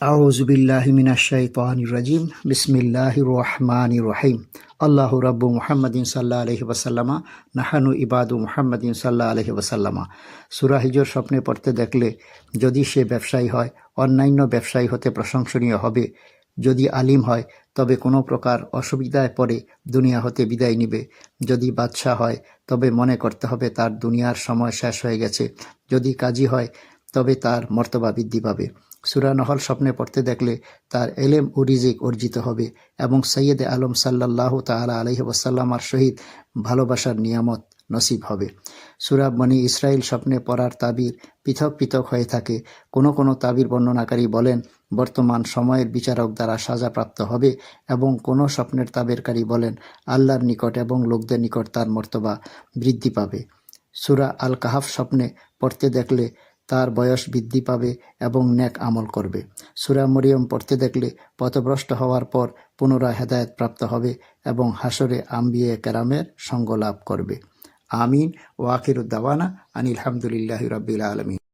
আউযু বিল্লাহি মিনাশ শাইতানির রাজিম। বিসমিল্লাহির রহমানির রহিম। আল্লাহু রাব্বু মুহাম্মাদিন সাল্লাল্লাহু আলাইহি ওয়াসাল্লামা নাহানু ইবাদু মুহাম্মাদিন সাল্লাল্লাহু আলাইহি ওয়াসাল্লামা। সূরা হিজর স্বপ্নে পড়তে দেখলে যদি সে ব্যবসায়ী হয়, অন্যান্য ব্যবসায়ী হতে প্রশংসনীয় হবে। যদি আলিম হয় তবে কোনো প্রকার অসুবিধায় পড়ে দুনিয়া হতে বিদায় নিবে। যদি বাদশাহ হয় তবে মনে করতে হবে তার দুনিয়ার সময় শেষ হয়ে গেছে। যদি কাজী হয় তবে তার মর্তবা বৃদ্ধি পাবে। সূরা নহল স্বপ্নে পড়তে দেখলে তার এলেম ও রিজিক অর্জিত হবে এবং সৈয়দে আলম সাল্লাল্লাহু তাআলা আলাইহি ওয়াসাল্লামার সহিত ভালোবাসার নিয়ামত নসিব হবে। সূরা বনী ইসরাইল স্বপ্নে পড়ার তাবির পৃথক পৃথক হয়ে থাকে। কোনো কোনো তাবির বর্ণনাকারী বলেন বর্তমান সময়ের বিচারক দ্বারা সাজাপ্রাপ্ত হবে এবং কোনো স্বপ্নের তাবিরকারী বলেন আল্লাহর নিকট এবং লোকদের নিকট তার মর্তবা বৃদ্ধি পাবে। সূরা আল কাহাফ স্বপ্নে পড়তে দেখলে তার বয়স বৃদ্ধি পাবে এবং নেক আমল করবে। সূরা মরিয়ম পড়তে দেখলে পথভ্রষ্ট হওয়ার পর পুনরায় হেদায়েত প্রাপ্ত হবে এবং হাসরে আম্বিয়ে কেরামের সঙ্গ লাভ করবে। আমিন। ওয়া আখিরু দাওয়ানা আনিল হামদুলিল্লাহি রাব্বিল আলামিন।